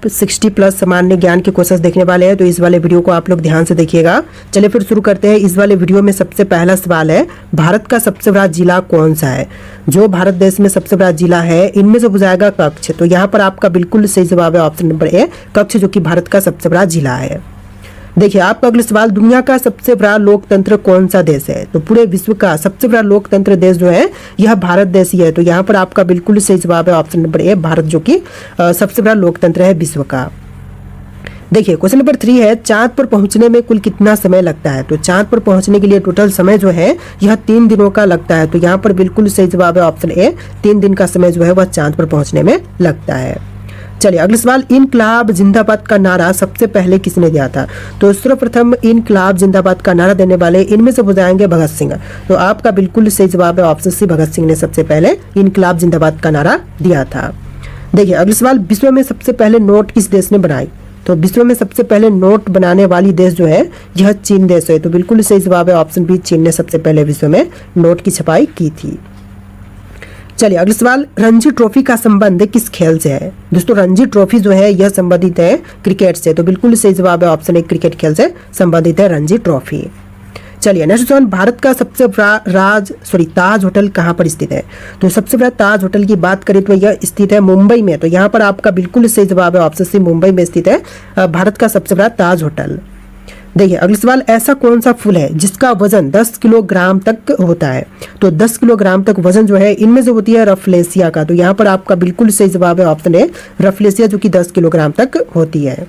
60+ सामान्य ज्ञान के क्वेश्चंस देखने वाले हैं, तो इस वाले वीडियो को आप लोग ध्यान से देखिएगा। चलिए फिर शुरू करते हैं। इस वाले वीडियो में सबसे पहला सवाल है, भारत का सबसे बड़ा जिला कौन सा है? जो भारत देश में सबसे बड़ा जिला है इनमें से हो जाएगा कच्छ। तो यहाँ पर आपका बिल्कुल सही जवाब है ऑप्शन नंबर ए, कच्छ, जो कि भारत का सबसे बड़ा जिला है। देखिए आपका अगला सवाल, दुनिया का सबसे बड़ा लोकतंत्र कौन सा देश है? तो पूरे विश्व का सबसे बड़ा लोकतंत्र देश जो है यह भारत देश ही है। तो यहाँ पर आपका बिल्कुल सही जवाब है ऑप्शन नंबर ए, भारत, जो कि सबसे बड़ा लोकतंत्र है विश्व का। देखिए क्वेश्चन नंबर 3 है, चांद पर पहुंचने में कुल कितना समय लगता है? तो चांद पर पहुंचने के लिए टोटल समय जो है यह 3 दिनों का लगता है। तो यहाँ पर बिल्कुल सही जवाब है ऑप्शन ए, 3 दिन का समय जो है वह चांद पर पहुंचने में लगता है। चलिए अगला सवाल, इनकलाब जिंदाबाद का नारा सबसे पहले किसने दिया था? तो सर्वप्रथम इनकलाब जिंदाबाद का नारा देने वाले इनमें से हो जाएंगे भगत सिंह। तो आपका बिल्कुल सही जवाब है ऑप्शन सी, भगत सिंह ने सबसे पहले इनकलाब जिंदाबाद का नारा दिया था। देखिए अगला सवाल, विश्व में सबसे पहले नोट किस देश ने बनाई? तो विश्व में सबसे पहले नोट बनाने वाली देश जो है यह चीन देश है। तो बिल्कुल सही जवाब है ऑप्शन बी, चीन ने सबसे पहले विश्व में नोट की छपाई की थी। चलिए अगला सवाल, रणजी ट्रॉफी का संबंध किस खेल से है? दोस्तों रणजी ट्रॉफी जो है यह संबंधित है क्रिकेट से। तो बिल्कुल सही जवाब है ऑप्शन ए, क्रिकेट खेल से संबंधित है रणजी ट्रॉफी। चलिए नेक्स्ट सवाल, भारत का सबसे बड़ा ताज होटल कहाँ पर स्थित है? तो सबसे बड़ा ताज होटल की बात करें तो यह स्थित है मुंबई में। तो यहाँ पर आपका बिल्कुल सही जवाब है ऑप्शन सी, मुंबई में स्थित है भारत का सबसे बड़ा ताज होटल। देखिए अगला सवाल, ऐसा कौन सा फूल है जिसका वजन 10 किलोग्राम तक होता है? तो 10 किलोग्राम तक वजन जो है इनमें से होती है रफलेसिया का। तो यहाँ पर आपका बिल्कुल सही जवाब है ऑप्शन ए, रफलेसिया, जो कि 10 किलोग्राम तक होती है।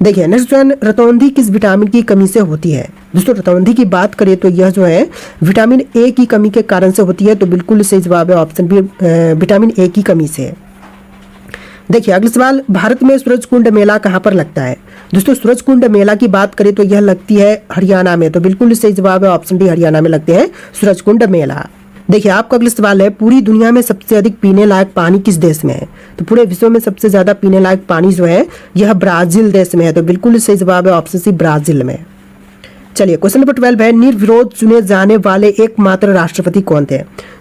देखिए नेक्स्ट वन, रतौंधी किस विटामिन की कमी से होती है? दोस्तों रतौंधी की बात करें तो यह जो है विटामिन ए की कमी के कारण से होती है। तो बिल्कुल सही जवाब है ऑप्शन बी, विटामिन ए की कमी से। देखिए अगला सवाल, भारत में सूरजकुंड मेला कहाँ पर लगता है? दोस्तों सूरजकुंड मेला की बात करें तो यह लगती है हरियाणा में। तो बिल्कुल सही जवाब है ऑप्शन डी, हरियाणा में लगते हैं सूरजकुंड मेला। देखिए आपका अगला सवाल है, पूरी दुनिया में सबसे अधिक पीने लायक पानी किस देश में है? तो पूरे विश्व में सबसे ज्यादा पीने लायक पानी जो है यह ब्राजील देश में है। तो बिल्कुल सही जवाब है ऑप्शन सी, ब्राजील में। चलिए क्वेश्चन नंबर 12 है, निर्विरोध चुने जाने वाले एकमात्र राष्ट्रपति कौन थे?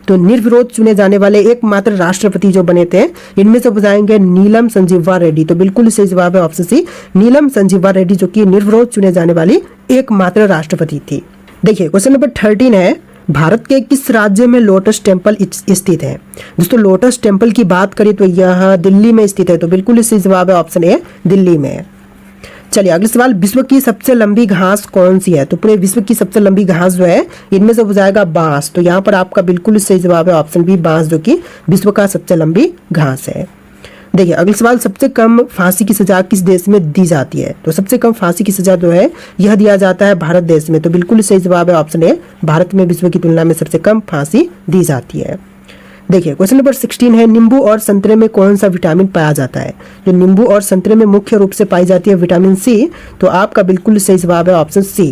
तो निर्विरोध चुने जाने वाले एकमात्र राष्ट्रपति जो बने थे इनमें से बताएंगे नीलम संजीवा रेड्डी। तो बिल्कुल सही जवाब है ऑप्शन सी, नीलम संजीवा रेड्डी, जो कि निर्विरोध चुने जाने वाली एकमात्र राष्ट्रपति थी। देखिए क्वेश्चन नंबर 13 है, भारत के किस राज्य में लोटस टेम्पल स्थित है? दोस्तों लोटस टेम्पल की बात करें तो यह दिल्ली में स्थित है। तो बिल्कुल सही जवाब है ऑप्शन ए, दिल्ली में। चलिए अगला सवाल, विश्व की सबसे लंबी घास कौन सी है? तो पूरे विश्व की सबसे लंबी घास जो है इनमें से हो जाएगा बांस। तो यहाँ पर आपका बिल्कुल सही जवाब है ऑप्शन बी, बांस, जो कि विश्व का सबसे लंबी घास है। देखिए अगला सवाल, सबसे कम फांसी की सजा किस देश में दी जाती है? तो सबसे कम फांसी की सजा जो है यह दिया जाता है भारत देश में। तो बिल्कुल सही जवाब है ऑप्शन ए, भारत में विश्व की तुलना में सबसे कम फांसी दी जाती है। देखिए क्वेश्चन नंबर 16 है, नींबू और संतरे में कौन सा विटामिन पाया जाता है? जो नींबू और संतरे में मुख्य रूप से पाई जाती है विटामिन सी। तो आपका बिल्कुल सही जवाब है ऑप्शन सी।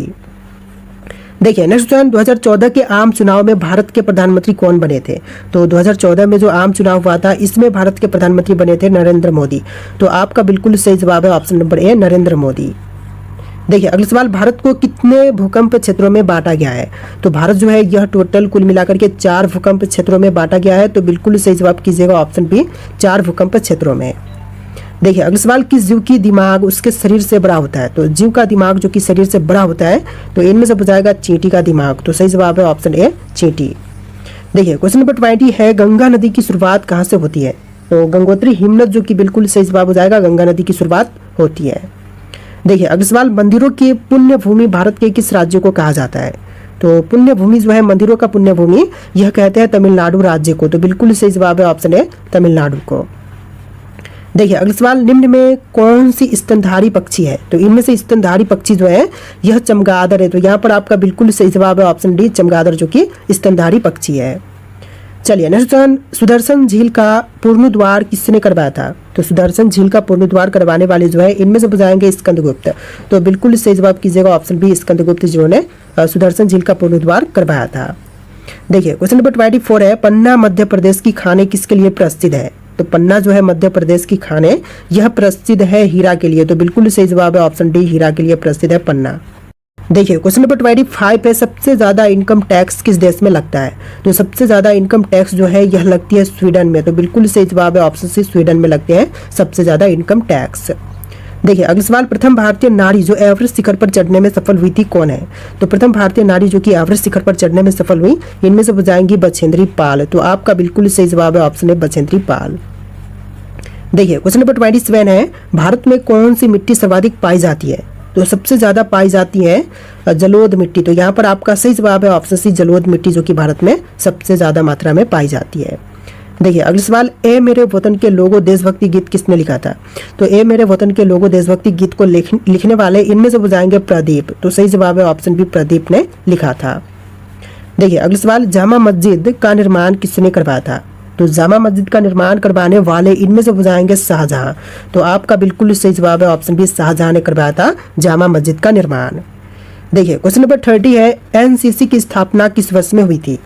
देखिए नेक्स्ट क्वेश्चन, 2014 के आम चुनाव में भारत के प्रधानमंत्री कौन बने थे? तो 2014 में जो आम चुनाव हुआ था इसमें भारत के प्रधानमंत्री बने थे नरेंद्र मोदी। तो आपका बिल्कुल सही जवाब है option number A, Narendra Modi. देखिए अगला सवाल, भारत को कितने भूकंप क्षेत्रों में बांटा गया है? तो भारत जो है यह टोटल कुल मिलाकर के 4 भूकंप क्षेत्रों में बांटा गया है। तो बिल्कुल सही जवाब कीजिएगा ऑप्शन बी, 4 भूकंप क्षेत्रों में। देखिए अगला सवाल, किस जीव की दिमाग उसके शरीर से बड़ा होता है? तो जीव का दिमाग जो कि शरीर से बड़ा होता है तो इनमें से बचाएगा चींटी का दिमाग। तो सही जवाब है ऑप्शन ए, चींटी। देखिए क्वेश्चन नंबर 20 है, गंगा नदी की शुरुआत कहाँ से होती है? तो गंगोत्री हिमनद, जो कि बिल्कुल सही जवाब हो जाएगा, गंगा नदी की शुरुआत होती है। देखिए अगला सवाल, मंदिरों की पुण्य भूमि भारत के किस राज्य को कहा जाता है? तो पुण्य भूमि जो है मंदिरों का पुण्य भूमि यह कहते हैं तमिलनाडु राज्य को। तो बिल्कुल सही जवाब है ऑप्शन ए, तमिलनाडु को। देखिए अगला सवाल, निम्न में कौन सी स्तनधारी पक्षी है? तो इनमें से स्तनधारी पक्षी जो है यह चमगादड़ है। तो यहाँ पर आपका बिल्कुल सही जवाब है ऑप्शन डी, चमगादड़, जो कि स्तनधारी पक्षी है। चलिए नेक्स्ट क्वेश्चन, सुदर्शन झील का पुनरुद्धार किसने करवाया था? तो सुदर्शन झील का पुनरुद्धार करवाने वाले जो है इनमें से बताएंगे स्कंदगुप्त। तो बिल्कुल सही जवाब कीजिएगा ऑप्शन बी, स्कंदगुप्त, जिन्होंने सुदर्शन झील का पुनरुद्धार करवाया था। देखिए क्वेश्चन नंबर 24 है, पन्ना मध्य प्रदेश की खाने किसके लिए प्रसिद्ध है? तो पन्ना जो है मध्य प्रदेश की खाने यह प्रसिद्ध है हीरा के लिए। तो बिल्कुल सही जवाब है ऑप्शन डी, हीरा के लिए प्रसिद्ध है पन्ना। देखिए क्वेश्चन नंबर 25 पे सबसे ज़्यादा इनकम टैक्स किस देश में लगता है। तो सबसे ज़्यादा इनकम टैक्स जो है यह लगती है स्वीडन में। तो बिल्कुल सही जवाब है ऑप्शन सी, स्वीडन में लगते हैं सबसे ज़्यादा इनकम टैक्स। देखिए अगला सवाल, प्रथम भारतीय नारी जो एवरेस्ट शिखर पर चढ़ने में सफल हुई थी कौन है। तो प्रथम भारतीय नारी जो कि एवरेस्ट शिखर पर चढ़ने में सफल हुई, इनमें से बजाएंगी बछेंद्री पाल। तो आपका बिल्कुल सही जवाब है ऑप्शन है बछेंद्री पाल। देखिए क्वेश्चन नंबर 27 है, भारत में कौन सी मिट्टी सर्वाधिक पाई जाती है। तो सबसे ज्यादा पाई जाती है जलोढ़ मिट्टी। तो यहाँ पर आपका सही जवाब है ऑप्शन सी, जलोढ़ मिट्टी, जो कि भारत में सबसे ज्यादा मात्रा में पाई जाती है। देखिए अगला सवाल, ए मेरे वतन के लोगो देशभक्ति गीत किसने लिखा था। तो ए मेरे वतन के लोगो देशभक्ति गीत को लिखने वाले इनमें से बजाएंगे प्रदीप। तो सही जवाब है ऑप्शन बी, प्रदीप ने लिखा था। देखिए अगला सवाल, जामा मस्जिद का निर्माण किसने करवाया था। तो जामा मस्जिद का निर्माण करवाने वाले इनमें से बजाएंगे शाहजहां। तो आपका बिल्कुल सही जवाब है ऑप्शन बी, शाहजहां ने करवाया था जामा मस्जिद का निर्माण। देखिए क्वेश्चन नंबर 30 है, एनसीसी की स्थापना किस वर्ष में हुई थी।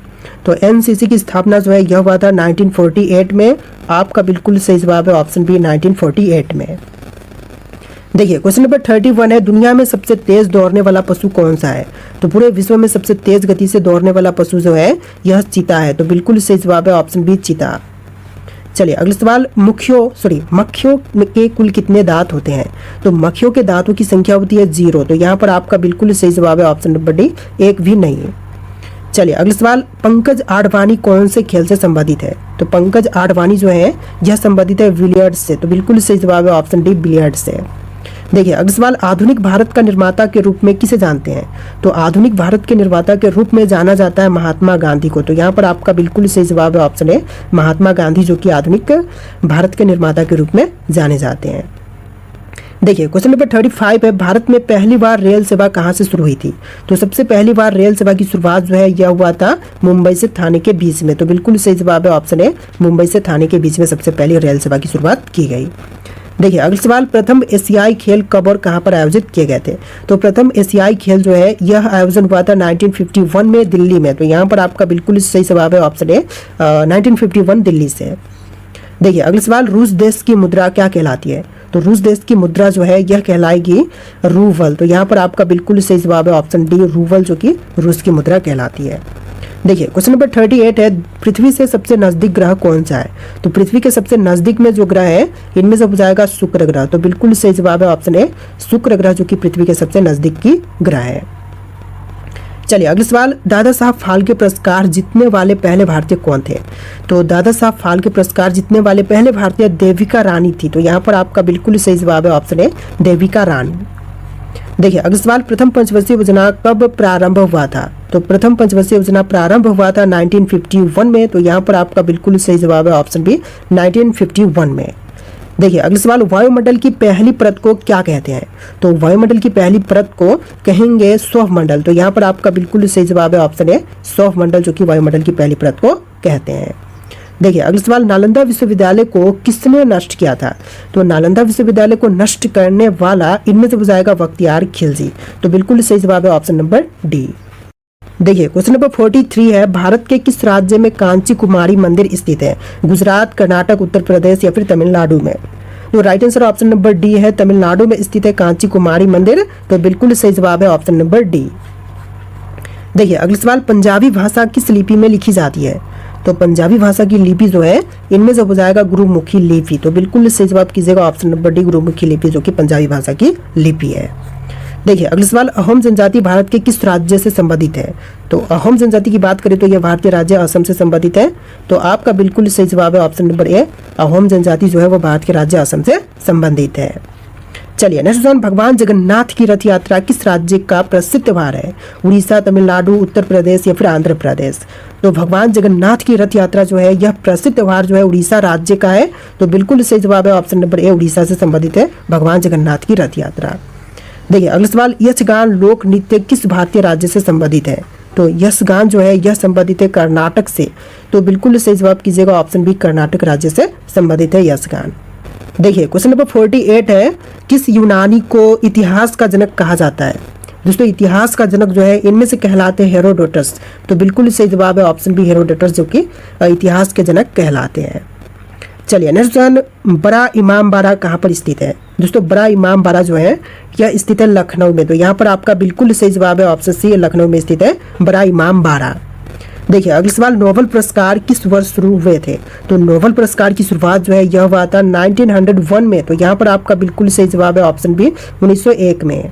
तो एनसीसी की स्थापना जो है यह हुआ था 1948 में। आपका बिल्कुल सही जवाब है ऑप्शन बी, 1948 में। देखिए क्वेश्चन नंबर 31 है, दुनिया में सबसे तेज दौड़ने वाला पशु कौन सा है। तो पूरे विश्व में सबसे तेज गति से दौड़ने वाला पशु जो है यह चीता है। तो बिल्कुल सही जवाब है ऑप्शन बी, चीता। चलिए अगला सवाल, मक्खियों के कुल कितने दांत होते हैं। तो मक्खियों के दांतों की संख्या होती है 0। तो यहाँ पर आपका बिल्कुल सही जवाब है ऑप्शन नंबर डी, एक भी नहीं। चलिए अगला सवाल, पंकज आडवाणी कौन से खेल से संबंधित है। तो पंकज आडवाणी जो है यह संबंधित है बिलियर्ड्स से। तो बिल्कुल सही जवाब है ऑप्शन डी, बिलियर्ड्स से। देखिए अगला सवाल, आधुनिक भारत का निर्माता के रूप में किसे जानते हैं। तो आधुनिक भारत के निर्माता के रूप में जाना जाता है महात्मा गांधी को। तो यहाँ पर आपका बिल्कुल सही जवाब है ऑप्शन है महात्मा गांधी, जो कि आधुनिक भारत के निर्माता के रूप में जाने जाते हैं। देखिए क्वेश्चन नंबर 35 है, भारत में पहली बार रेल सेवा कहाँ से शुरू हुई थी। तो सबसे पहली बार रेल सेवा की शुरुआत जो है यह हुआ था मुंबई से थाने के बीच में। तो बिल्कुल सही जवाब है ऑप्शन है मुंबई से थाने के बीच में सबसे पहली रेल सेवा की शुरुआत की गई। देखिए अगला सवाल, प्रथम एशियाई खेल कब और कहाँ पर आयोजित किए गए थे। तो प्रथम एशियाई खेल जो है यह आयोजन हुआ था 1951 में दिल्ली में। तो यहाँ पर आपका बिल्कुल सही जवाब है ऑप्शन है 1951 दिल्ली से। देखिए अगला सवाल, रूस देश की मुद्रा क्या कहलाती है। तो रूस देश की मुद्रा जो है यह कहलाएगी रूबल। तो यहाँ पर आपका बिल्कुल सही जवाब है ऑप्शन डी, रूबल, जो कि रूस की मुद्रा कहलाती है। देखिए क्वेश्चन नंबर 38 है, पृथ्वी से सबसे नजदीक ग्रह कौन सा है। तो पृथ्वी के सबसे नजदीक में जो ग्रह है इनमें से हो जाएगा शुक्र ग्रह। तो बिल्कुल सही जवाब है ऑप्शन ए, शुक्र ग्रह, जो कि पृथ्वी के सबसे नजदीक की ग्रह है। चलिए अगला सवाल, दादा साहब फाल्के पुरस्कार जीतने वाले पहले भारतीय कौन थे। तो दादा साहब फाल्के पुरस्कार जीतने वाले पहले भारतीय देविका रानी थी। तो यहाँ पर आपका बिल्कुल सही जवाब है ऑप्शन ए, देविका रानी। देखिए अगला सवाल, प्रथम पंचवर्षीय योजना कब प्रारंभ हुआ था। तो प्रथम पंचवर्षीय योजना प्रारंभ हुआ था 1951 में। तो यहाँ पर आपका बिल्कुल सही जवाब है ऑप्शन बी, 1951 में। देखिए अगला सवाल, वायुमंडल की पहली परत को क्या कहते हैं। तो वायुमंडल की पहली परत को कहेंगे सौरमंडल। तो यहाँ पर आपका बिल्कुल सही जवाब है ऑप्शन है सौरमंडल, जो कि वायुमंडल की पहली परत को कहते हैं। देखिए अगला सवाल, नालंदा विश्वविद्यालय को किसने नष्ट किया था। तो नालंदा विश्वविद्यालय को नष्ट करने वाला इनमें से हो जाएगा बख्तियार खिलजी। तो बिल्कुल सही जवाब है ऑप्शन नंबर डी। देखिए क्वेश्चन नंबर 43 है, भारत के किस राज्य में कांची कुमारी मंदिर स्थित है। गुजरात, कर्नाटक, उत्तर प्रदेश या फिर तमिलनाडु में। तो right answer option number D है, तमिलनाडु में स्थित है कांची कुमारी मंदिर। तो बिल्कुल सही जवाब है ऑप्शन नंबर डी। देखिए अगला सवाल, पंजाबी भाषा किस लिपि में लिखी जाती है। तो पंजाबी भाषा की लिपि जो है इनमें से हो जाएगा गुरुमुखी लिपि। तो बिल्कुल सही जवाब कीजिएगा ऑप्शन नंबर डी, गुरुमुखी लिपि, जो कि पंजाबी भाषा की लिपि है। देखिए अगला सवाल, अहोम जनजाति भारत के किस राज्य से संबंधित है। तो अहोम जनजाति की बात करें तो यह भारतीय राज्य असम से संबंधित है। तो आपका बिल्कुल सही जवाब है ऑप्शन नंबर ए, अहोम जनजाति जो है वो भारत के राज्य असम से संबंधित है। चलिए नेक्स्ट क्वेश्चन, भगवान जगन्नाथ की रथ यात्रा किस राज्य का प्रसिद्ध त्योहार है। उड़ीसा, तमिलनाडु, उत्तर प्रदेश या फिर आंध्र प्रदेश। तो भगवान जगन्नाथ की रथ यात्रा जो है यह प्रसिद्ध त्योहार जो है उड़ीसा राज्य का है। तो बिल्कुल सही जवाब है ऑप्शन नंबर ए, उड़ीसा से संबंधित है भगवान जगन्नाथ की रथ यात्रा। देखिए अगला सवाल, यक्षगान लोक नृत्य किस भारतीय राज्य से संबंधित है। तो यक्षगान जो है यह संबंधित है कर्नाटक से। तो बिल्कुल सही जवाब कीजिएगा ऑप्शन बी, कर्नाटक राज्य से संबंधित है यक्षगान। देखिए क्वेश्चन नंबर 48 है, किस यूनानी को इतिहास का जनक कहा जाता है। दोस्तों इतिहास का जनक जो है इनमें से कहलाते हैं हेरोडोटस। तो बिल्कुल सही जवाब है ऑप्शन बी, हेरोडोटस, जो कि इतिहास के जनक कहलाते हैं। चलिए नेक्स्ट क्वेश्चन, बड़ा इमाम बाड़ा कहाँ पर स्थित है? दोस्तों बड़ा इमाम बाड़ा जो है यह स्थित है लखनऊ में। तो यहाँ पर आपका बिल्कुल सही जवाब है ऑप्शन सी, लखनऊ में स्थित है बड़ा इमाम बाड़ा। देखिए अगला सवाल, नोबेल पुरस्कार किस वर्ष शुरू हुए थे? तो नोबेल पुरस्कार की शुरुआत जो है यह हुआ था 1901 में। तो यहाँ पर आपका बिल्कुल सही जवाब है ऑप्शन बी, 1901 में।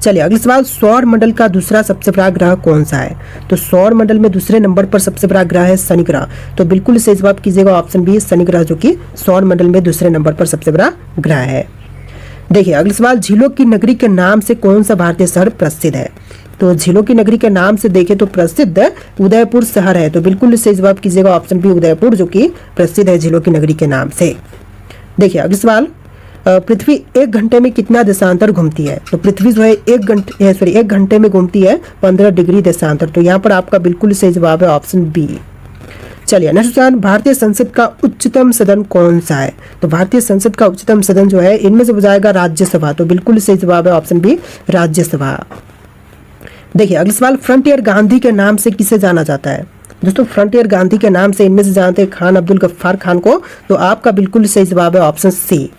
चलिए अगला सवाल, सौर मंडल का दूसरा सबसे बड़ा ग्रह कौन सा है? तो सौर मंडल में दूसरे नंबर पर सबसे बड़ा ग्रह है शनि ग्रह। तो बिल्कुल सही जवाब कीजिएगा ऑप्शन बी, शनि ग्रह, जो कि सौर मंडल में दूसरे नंबर पर सबसे बड़ा ग्रह है। देखिए अगला सवाल, झीलों की नगरी के नाम से कौन सा भारतीय शहर प्रसिद्ध है? तो झीलों की नगरी के नाम से देखें तो प्रसिद्ध उदयपुर शहर है। तो बिल्कुल सही जवाब कीजिएगा ऑप्शन बी, उदयपुर, जो कि प्रसिद्ध है झीलों की नगरी के नाम से। देखिए अगला सवाल, पृथ्वी 1 घंटे में कितना देशांतर घूमती है? तो पृथ्वी जो है 1 घंटे में घूमती है 15 डिग्री देशांतर। तो यहाँ पर आपका बिल्कुल सही जवाब है ऑप्शन बी। चलिए नेक्स्ट क्वेश्चन, भारतीय संसद का उच्चतम सदन कौन सा है? तो भारतीय संसद का उच्चतम सदन जो है इनमें से हो जाएगा राज्यसभा। तो बिल्कुल सही जवाब है ऑप्शन बी, राज्यसभा। देखिए अगला सवाल, फ्रंटियर गांधी के नाम से किसे जाना जाता है? दोस्तों फ्रंटियर गांधी के नाम से इनमें से जानते हैं खान अब्दुल गफ्फार खान को। तो आपका बिल्कुल सही जवाब है ऑप्शन सी।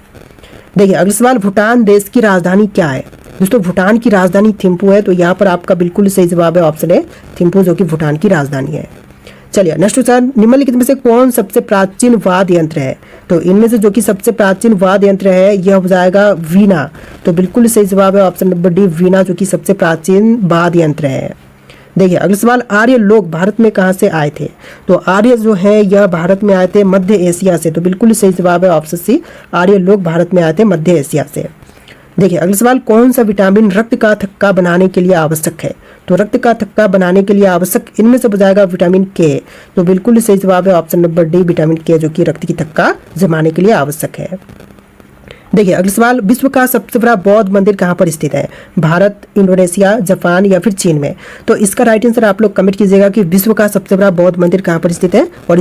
देखिए अगला सवाल, भूटान देश की राजधानी क्या है? दोस्तों भूटान की राजधानी थिम्पू है। तो यहाँ पर आपका बिल्कुल सही जवाब है ऑप्शन ए, थिम्पू, जो कि भूटान की राजधानी है। चलिए नेक्स्ट क्वेश्चन, निम्नलिखित में से कौन सबसे प्राचीन वाद्य यंत्र है? तो इनमें से जो कि सबसे प्राचीन वाद्य यंत्र है यह हो जाएगा वीणा। तो बिल्कुल सही जवाब है ऑप्शन नंबर डी, वीणा, जो कि सबसे प्राचीन वाद्य यंत्र है। देखिए अगला सवाल, आर्य लोग भारत में कहाँ से आए थे? तो आर्य जो है यह भारत में आए थे मध्य एशिया से। तो बिल्कुल सही जवाब है ऑप्शन सी, आर्य लोग भारत में आए थे मध्य एशिया से। देखिए अगला सवाल, कौन सा विटामिन रक्त का थक्का बनाने के लिए आवश्यक है? तो रक्त का थक्का बनाने के लिए आवश्यक इनमें से हो जाएगा विटामिन के। तो बिल्कुल सही जवाब है ऑप्शन नंबर डी, विटामिन के, जो कि रक्त की थक्का जमाने के लिए आवश्यक है। देखिए अगला सवाल, विश्व का सबसे बड़ा बौद्ध मंदिर कहाँ पर स्थित है? भारत, इंडोनेशिया, जापान या फिर चीन में? तो इसका राइट आंसर आप लोग कमेंट कीजिएगा कि विश्व का सबसे बड़ा बौद्ध मंदिर कहाँ पर स्थित है और